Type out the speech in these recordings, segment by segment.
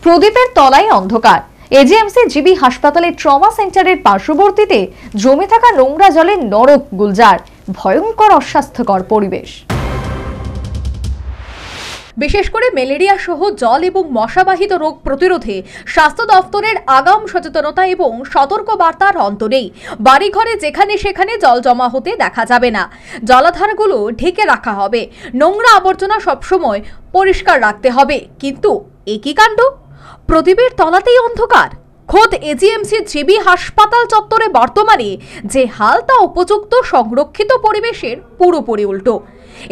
প্রদীপের তলায় অন্ধকার। এজিএমসি জিবি হাসপাতালের ট্রমা সেন্টারের পার্শ্ববর্তীতে জমে থাকা নোংরা জলে নরক গুলজার, ভয়ঙ্কর অস্বাস্থ্যকর পরিবেশ। বিশেষ করে ম্যালেরিয়া সহ জল এবং মশাবাহিত রোগ প্রতিরোধে স্বাস্থ্য দফতরের আগাম সচেতনতা এবং সতর্ক বার্তার অন্ত নেই। বাড়িঘরে যেখানে সেখানে জল জমা হতে দেখা যাবে না। জলাধারগুলো ঢেকে রাখা হবে, নোংরা আবর্জনা সবসময় পরিষ্কার রাখতে হবে। কিন্তু একই কাণ্ড, প্রদীপের তলাতেই অন্ধকার। খোদ এজিএমসি জিবি হাসপাতাল চত্বরে বর্তমানে যে হাল তা উপযুক্ত সংরক্ষিত পরিবেশের পুরোপুরি উল্টো।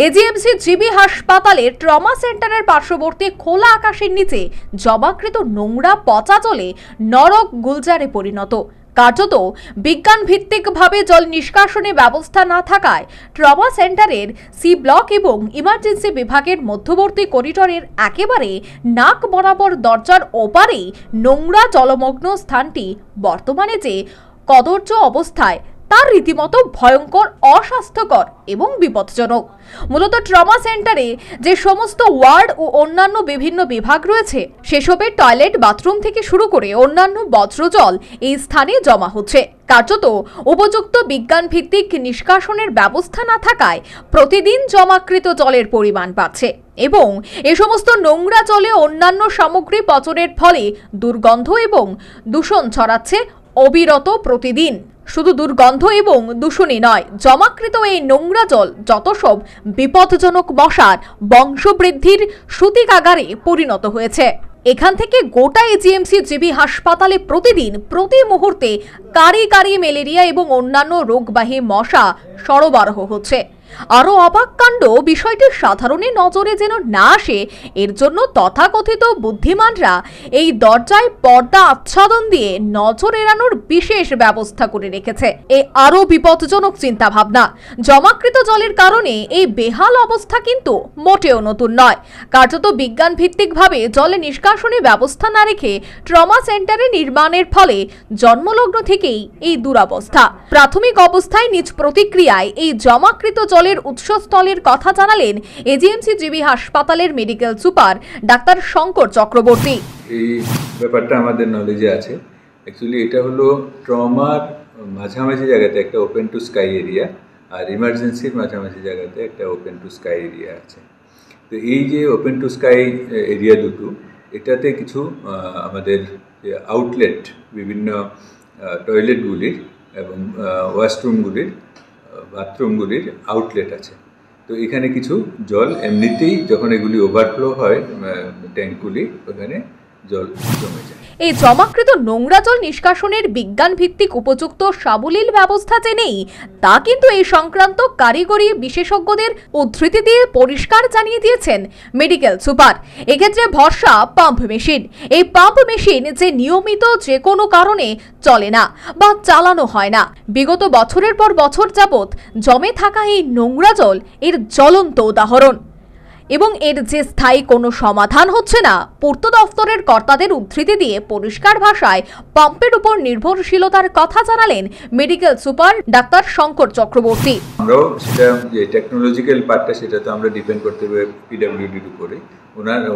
এজিএমসি জিবি হাসপাতালের ট্রমা সেন্টারের পার্শ্ববর্তী খোলা আকাশের নিচে জমাকৃত নোংরা পচা জলে নরক গুলজারে পরিণত। কার্যত বিজ্ঞান ভিত্তিকভাবে জল নিষ্কাশনে ব্যবস্থা না থাকায় ট্রমা সেন্টারের সি ব্লক এবং ইমার্জেন্সি বিভাগের মধ্যবর্তী করিডোরের একেবারে নাক বরাবর দরজার ওপারেই নোংরা জলমগ্ন স্থানটি বর্তমানে যে কদর্য অবস্থায় তার রীতিমতো ভয়ঙ্কর, অস্বাস্থ্যকর এবং বিপজ্জনক। মূলত ট্রমা সেন্টারে যে সমস্ত ওয়ার্ড ও অন্যান্য বিভিন্ন বিভাগ রয়েছে, সেসবের টয়লেট, বাথরুম থেকে শুরু করে অন্যান্য বজ্রজল এই স্থানে জমা হচ্ছে। কার্যত উপযুক্ত বিজ্ঞান ভিত্তিক নিষ্কাশনের ব্যবস্থা না থাকায় প্রতিদিন জমাকৃত জলের পরিমাণ বাড়ছে এবং এ সমস্ত নোংরা জলে অন্যান্য সামগ্রী পচনের ফলে দুর্গন্ধ এবং দূষণ ছড়াচ্ছে অবিরত প্রতিদিন। শুধু দুর্গন্ধ এবং দূষণই নয়, জমাকৃত এই নোংরা জল যত সব বিপদজনক মশার বংশবৃদ্ধির সূতিকাগারে পরিণত হয়েছে। এখান থেকে গোটা এজিএমসি জিবি হাসপাতালে প্রতিদিন প্রতি মুহূর্তে কারি কারি ম্যালেরিয়া এবং অন্যান্য রোগবাহী মশা সরবরাহ হচ্ছে। আরো অবাক কাণ্ড, বিষয়টি সাধারণের নজরে যেন না আসে এর জন্য তথাকথিত বুদ্ধিমানরা এই দরজায় পর্দা আচ্ছাদন দিয়ে নজর এড়ানোর বিশেষ ব্যবস্থা করে রেখেছে। এ আরো বিপজ্জনক চিন্তা ভাবনা। জমাকৃত জলের কারণে এই বেহাল অবস্থা কিন্তু মোটেও নতুন নয়। কার্যত বিজ্ঞান ভিত্তিকভাবে জলে নিষ্কাশনী ব্যবস্থা না রেখে ট্রমা সেন্টারে নির্মাণের ফলে জন্মলগ্ন থেকেই এই দুরবস্থা। প্রাথমিক অবস্থায় নিজ প্রতিক্রিয়ায় এই জমাকৃত জলের উৎসস্থলের কথা জানালেন এজিএমসি জিবি হাসপাতালের medical super doctor Shankar Chakraborty. এই ব্যাপারটা আমাদের নলেজে আছে। অ্যাকচুয়ালি এটা হলো ট্রমার মাঝামাঝি জায়গাতে একটা ওপেন টু স্কাই এরিয়া, আর ইমার্জেন্সির মাঝামাঝি জায়গাতে একটা ওপেন টু স্কাই এরিয়া আছে। তো এই যে ওপেন টু স্কাই এরিয়া দুটো, এটাতে কিছু আমাদের যে আউটলেট, বিভিন্ন টয়লেটগুলির এবং ওয়াশরুমগুলির, বাথরুমগুলির আউটলেট আছে। তো এখানে কিছু জল এমনিতেই যখন এগুলি ওভারফ্লো হয় ট্যাঙ্কগুলি, ওখানে জল জমে যায়। এই জমাকৃত নোংরা জল নিষ্কাশনের বিজ্ঞান ভিত্তিক উপযুক্ত সাবলীল ব্যবস্থা যে নেই তা কিন্তু এই সংক্রান্ত কারিগরি বিশেষজ্ঞদের উদ্ধৃতি দিয়ে পরিষ্কার জানিয়ে দিয়েছেন মেডিকেল সুপার। এক্ষেত্রে ভরসা পাম্প মেশিন। এই পাম্প মেশিন যে নিয়মিত যে কোনো কারণে চলে না বা চালানো হয় না। বিগত বছরের পর বছর যাবৎ জমে থাকা এই নোংরা জল এর জ্বলন্ত উদাহরণ এবং এর যে স্থায়ী কোনো সমাধান হচ্ছে না। পূর্ত দফতরের কর্তাদের উদ্ধৃতি দিয়ে পরিষ্কার ভাষায় পাম্পের উপর নির্ভরশীলতার কথা জানালেন medical super doctor Shankar Chakraborty. আমরাও সেটা যে টেকনোলজিক্যাল পার্টটা, সেটা তো আমরা ডিপেন্ড করতে হবে পিডব্লিউডির উপরে।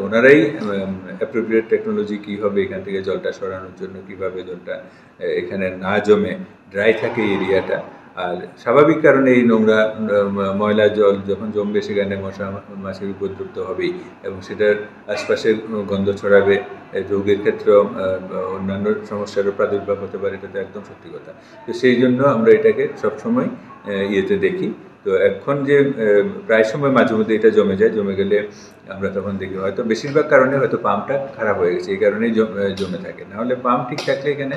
ওনারাই অ্যাপ্রোপ্রিয়েট টেকনোলজি কী হবে এখান থেকে জলটা সরানোর জন্য, কীভাবে জলটা এখানে না জমে ড্রাই থাকে এরিয়াটা। আর স্বাভাবিক কারণে এই নোংরা ময়লা জল যখন জমবে সেখানে মশা মাছির উপদ্রব তো হবেই এবং সেটার আশপাশে গন্ধ ছড়াবে, রোগের ক্ষেত্রেও অন্যান্য সমস্যারও প্রাদুর্ভাব হতে পারে। এটা তো একদম সত্যি কথা। তো সেই জন্য আমরা এটাকে সবসময় ইয়েতে দেখি। তো এখন যে প্রায় সময় মাঝে মধ্যে এটা জমে যায়, জমে গেলে আমরা তখন দেখি হয়তো বেশিরভাগ কারণে হয়তো পাম্পটা খারাপ হয়ে গেছে, এই কারণেই জমে থাকে। নাহলে পাম্প ঠিক থাকলে এখানে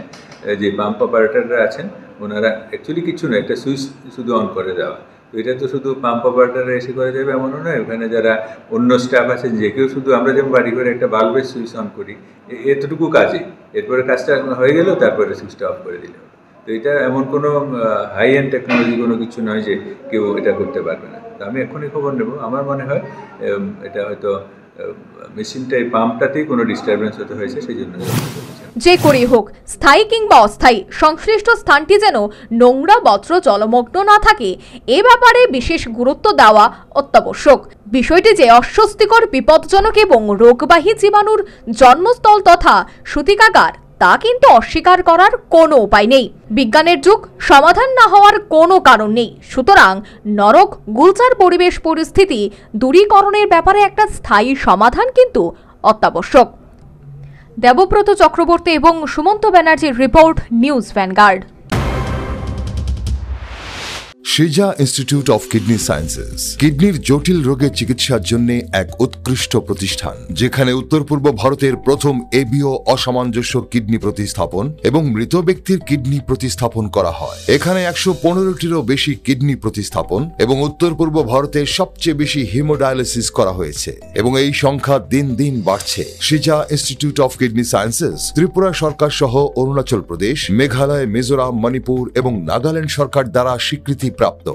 যে পাম্প অপারেটররা আছেন ওনারা অ্যাকচুয়ালি কিছু নয়, একটা সুইচ শুধু অন করে দেওয়া। তো এটা তো শুধু পাম্প অপারেটররা এসে করে যাবে এমনও নয়, ওখানে যারা অন্য স্টাফ আছেন যে কেউ শুধু আমরা যেমন বাড়ি করে একটা বাল্বের সুইচ অন করি, এতটুকু কাজই। এরপরে কাজটা হয়ে গেল, তারপরে সুইচটা অফ করে দিলে হবে। তো এটা এমন কোনো হাই এন্ড টেকনোলজি কোনো কিছু নয় যে কেউ এটা করতে পারবে না। তো আমি এখনই খবর নেব। আমার মনে হয় এটা হয়তো মেশিনটা এই পাম্পটাতেই কোনো ডিস্টারবেন্স হতে হয়েছে, সেই জন্য যে করেই হোক, স্থায়ী কিংবা অস্থায়ী, সংশ্লিষ্ট স্থানটি যেন নোংরা বজ্র জলমগ্ন না থাকে, এ ব্যাপারে বিশেষ গুরুত্ব দেওয়া অত্যাবশ্যক। বিষয়টি যে অস্বস্তিকর, বিপজ্জনক এবং রোগবাহী জীবাণুর জন্মস্থল তথা সূতিকাগার, তা কিন্তু অস্বীকার করার কোনো উপায় নেই। বিজ্ঞানের যুগ, সমাধান না হওয়ার কোনো কারণ নেই। সুতরাং নরক গুলজার পরিবেশ পরিস্থিতি দূরীকরণের ব্যাপারে একটা স্থায়ী সমাধান কিন্তু অত্যাবশ্যক। দেবব্রত চক্রবর্তী এবং সুমন্ত ব্যানার্জির report, news vanguard. Srija institute of kidney sciences কিডনির জটিল রোগের চিকিৎসার জন্য এক উৎকৃষ্ট প্রতিষ্ঠান, যেখানে উত্তর পূর্ব ভারতের প্রথম এবিও অসামঞ্জস্য কিডনি প্রতিস্থাপন এবং মৃত ব্যক্তির কিডনি প্রতিস্থাপন করা হয়। এখানে 115টিরও বেশি কিডনি প্রতিস্থাপন এবং উত্তর পূর্ব ভারতের সবচেয়ে বেশি হিমোডায়ালিসিস করা হয়েছে এবং এই সংখ্যা দিন দিন বাড়ছে। Srija institute of kidney sciences Tripura সরকার সহ অরুণাচল প্রদেশ, মেঘালয়, মিজোরাম, মণিপুর এবং নাগাল্যান্ড সরকার দ্বারা স্বীকৃতি প্রাপ্ত।